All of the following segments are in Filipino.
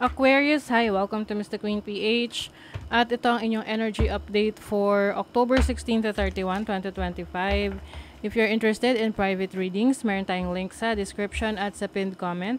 Aquarius, hi! Welcome to Mr. Queen PH. At ito ang inyong energy update for October 16 to 31, 2025. If you're interested in private readings, meron tayong link sa description at sa pinned comment.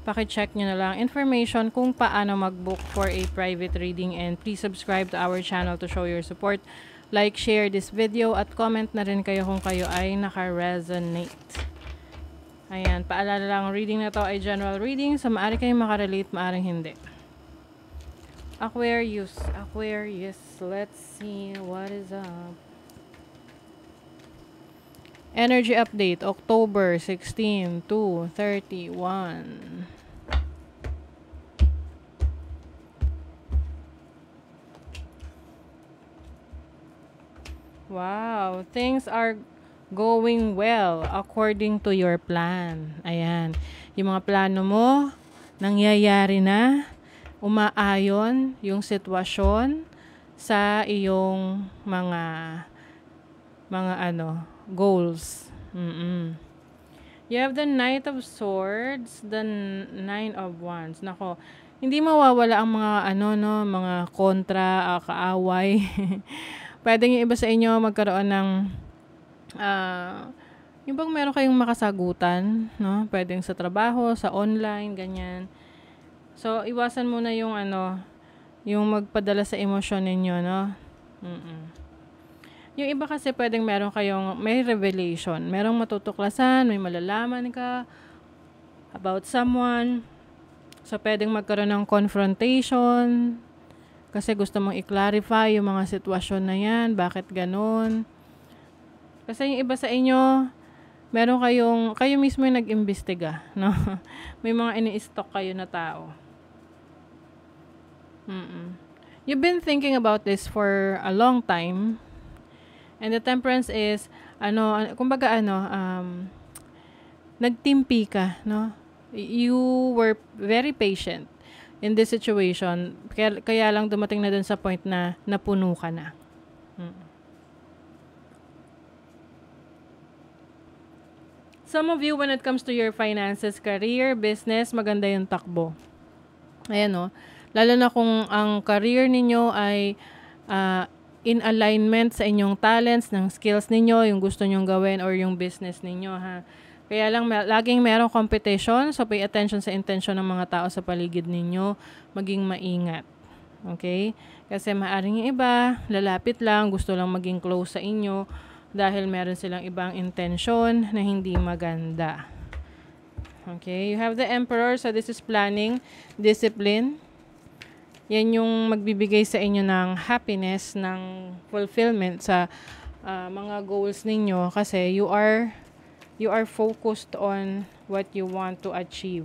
Paki-check nyo na lang information kung paano mag-book for a private reading, and please subscribe to our channel to show your support. Like, share this video at comment na rin kayo kung kayo ay naka-resonate. Ayan, paalala lang, reading na to ay general reading, so maaari kayong makarelate, maaring hindi. Aquarius, let's see what is up. Energy update, October 16 to 31. Wow, things are going well according to your plan. Ayan. Yung mga plano mo, nangyayari na, umaayon yung sitwasyon sa iyong mga goals. You have the Knight of Swords, the Nine of Wands. Nako, hindi mawawala ang mga mga kontra, kaaway. Pwedeng yung iba sa inyo magkaroon ng yung bang meron kayong makasagutan, no? Pwedeng sa trabaho, sa online, ganyan. So, iwasan muna yung yung magpadala sa emosyon ninyo, no? Yung iba kasi pwedeng may revelation, merong matutuklasan, may malalaman ka about someone. So, pwedeng magkaroon ng confrontation kasi gusto mong i-clarify yung mga sitwasyon na yan, bakit ganun. Kasi yung iba sa inyo, kayo mismo yung nag-imbestiga, no? May mga ini-stalk kayo na tao. You've been thinking about this for a long time. And the Temperance is, nagtimpi ka, no? You were very patient in this situation. Kaya lang dumating na dun sa point na napuno ka na. Some of you, when it comes to your finances, career, business, maganda yung takbo. Ayan, no? Lalo na kung ang career ninyo ay in alignment sa inyong talents, ng skills ninyo, yung gusto nyong gawin, or yung business ninyo, ha? Kaya lang, laging merong competition, so pay attention sa intention ng mga tao sa paligid ninyo, maging maingat. Okay? Kasi maaring yung iba, lalapit lang, gusto lang maging close sa inyo, dahil meron silang ibang intention na hindi maganda. Okay? You have the Emperor, so this is planning, discipline. Yan yung magbibigay sa inyo ng happiness, ng fulfillment sa mga goals ninyo, kasi you are focused on what you want to achieve.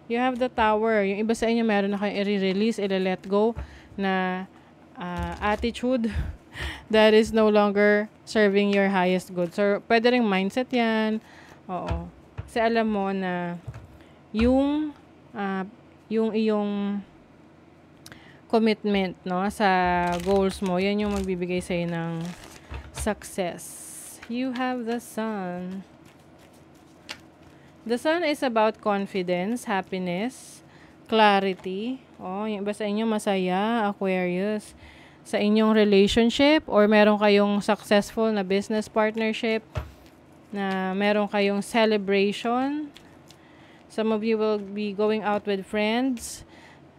You have the Tower. Yung iba sa inyo meron na kayong i-release, i-let go na attitude that is no longer serving your highest good. So, pwede ring mindset yan. Oo. Kasi alam mo na yung iyong commitment, no, sa goals mo, yan yung magbibigay sa'yo ng success. You have the Sun. The Sun is about confidence, happiness, clarity. Yung iba sa inyo masaya, Aquarius, sa inyong relationship, or meron kayong successful na business partnership, na meron kayong celebration. Some of you will be going out with friends,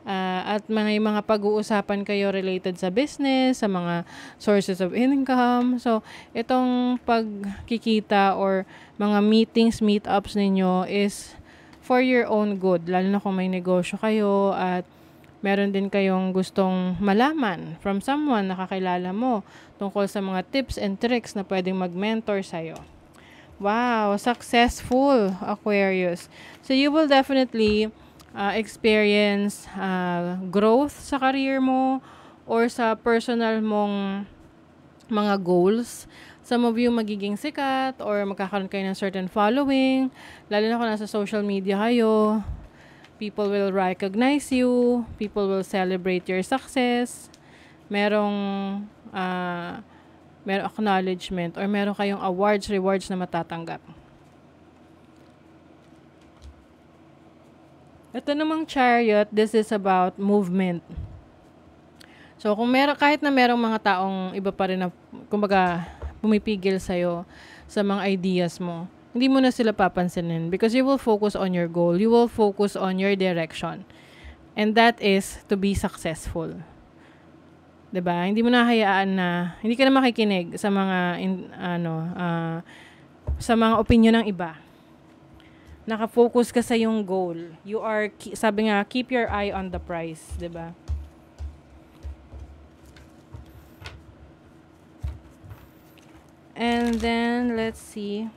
at mga pag-uusapan kayo related sa business, sa mga sources of income. So, itong pagkikita or mga meetings, meetups ninyo is for your own good, lalo na kung may negosyo kayo at meron din kayong gustong malaman from someone na kakilala mo tungkol sa mga tips and tricks na pwedeng mag-mentor sa'yo. Wow, successful, Aquarius. So you will definitely experience growth sa career mo or sa personal mong mga goals. Some of you magiging sikat or magkakaroon kayo ng certain following, lalo na kung nasa social media kayo. People will recognize you, people will celebrate your success, merong acknowledgement, or meron kayong awards, rewards na matatanggap. Ito namang chariot, this is about movement. So, kung kahit na merong mga taong iba pa rin na, kumbaga, pumipigil sa'yo sa mga ideas mo, hindi mo na sila papansinin because you will focus on your goal. You will focus on your direction. And that is to be successful. 'Di ba? Hindi mo na hayaan na, hindi ka na makikinig sa mga, sa mga opinion ng iba. Naka-focus ka sa yung goal. Sabi nga, keep your eye on the prize, 'di ba? And then, let's see.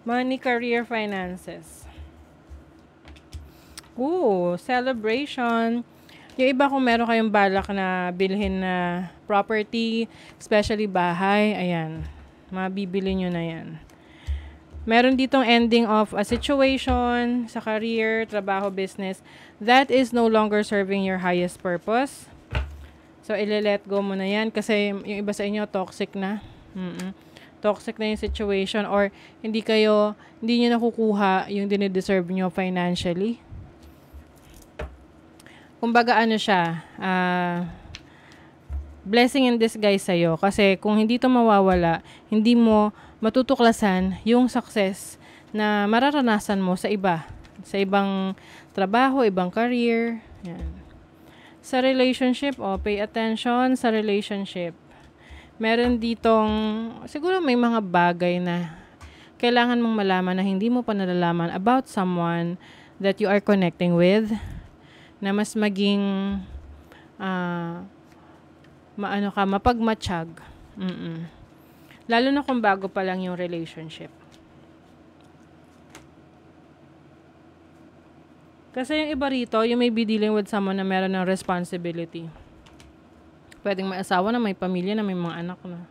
Money, career, finances. Ooh, celebration. Yung iba kung meron kayong balak na bilhin na property, especially bahay, ayan. Mabibili nyo na yan. Meron ditong ending of a situation sa career, trabaho, business that is no longer serving your highest purpose. So, ile-let go mo na yan kasi yung iba sa inyo toxic na. Toxic na yung situation or hindi nyo nakukuha yung dinideserve nyo financially. Kumbaga siya, blessing in disguise sa'yo kasi kung hindi to mawawala, hindi mo matutuklasan yung success na mararanasan mo sa ibang trabaho, ibang career. Yan. Sa relationship, pay attention sa relationship. Meron ditong, siguro may mga bagay na kailangan mong malaman na hindi mo pa nalalaman about someone that you are connecting with, na mas maging mapagmatsyag. Lalo na kung bago pa lang yung relationship. Kasi yung iba rito, you may be dealing with someone na meron ng responsibility. Pwedeng may asawa na, may pamilya na, may mga anak na.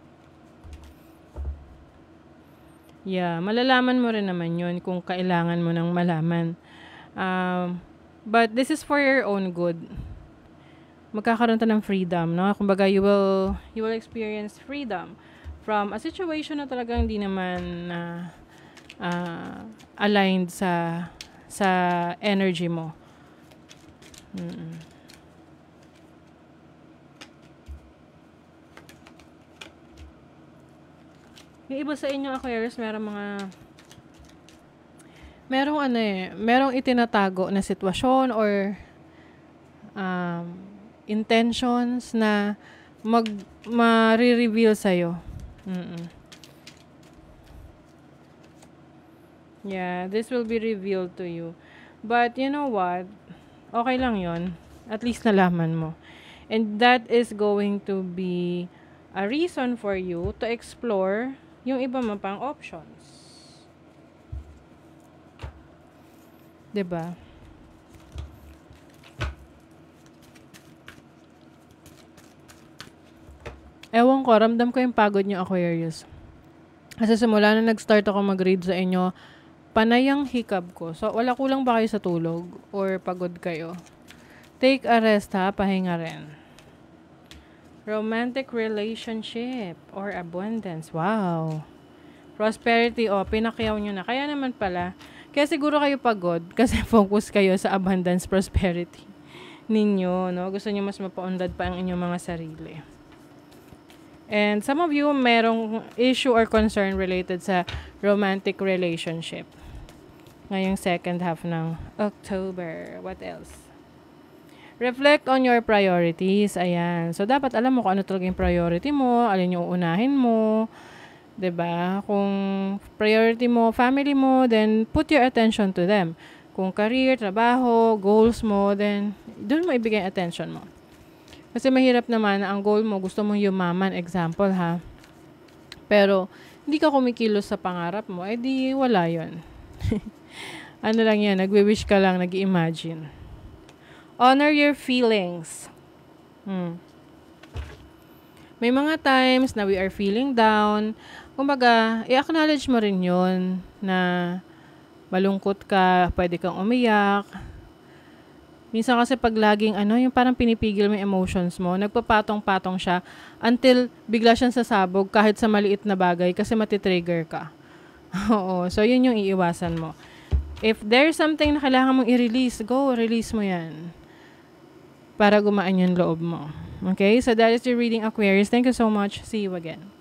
Yeah, malalaman mo rin naman yun kung kailangan mo nang malaman. But this is for your own good. Magkakaroon ta ng freedom, no? Kumbaga, you will experience freedom from a situation na talagang hindi naman aligned sa energy mo. Yung iba sa inyo, Aquarius, merong itinatago na sitwasyon or intentions na ma-reveal sa'yo. Yeah, this will be revealed to you. But you know what? Okay lang yon. At least nalaman mo. And that is going to be a reason for you to explore yung iba mo pang options. 'Di ba? Ewan ko, ramdam ko yung pagod nyo, Aquarius. Kasi simula na nag-start ako mag-read sa inyo, panay ang hikab ko. So, wala kulang ba kayo sa tulog? Or pagod kayo? Take a rest, ha? Pahinga rin. Romantic relationship or abundance. Wow. Prosperity, pinakyaw nyo na. Kaya naman pala, kaya siguro kayo pagod kasi focus kayo sa abundance, prosperity ninyo, no? Gusto nyo mas mapaunlad pa ang inyong mga sarili. And some of you, merong issue or concern related sa romantic relationship. Ngayong second half ng October. What else? Reflect on your priorities. Ayan. So, dapat alam mo kung ano talaga yung priority mo, alin yung uunahin mo. 'Di ba? Kung priority mo, family mo, then put your attention to them. Kung career, trabaho, goals mo, then doon mo ibigay attention mo. Kasi mahirap naman na ang goal mo, gusto mong yumaman, example ha. Pero, hindi ka kumikilos sa pangarap mo, di wala yon. Ano lang yan, nagwi-wish ka lang, nag-imagine. Honor your feelings. May mga times na we are feeling down. Kumbaga, i-acknowledge mo rin yun na malungkot ka, pwede kang umiyak. Minsan kasi pag laging yung parang pinipigil mo yung emotions mo, nagpapatong-patong siya until bigla siyang sasabog kahit sa maliit na bagay kasi matitrigger ka. Oo. So, yun yung iiwasan mo. If there's something na kailangan mong i-release, go, release mo yan. Para gumaan yung loob mo. Okay? So, that is your reading, Aquarius. Thank you so much. See you again.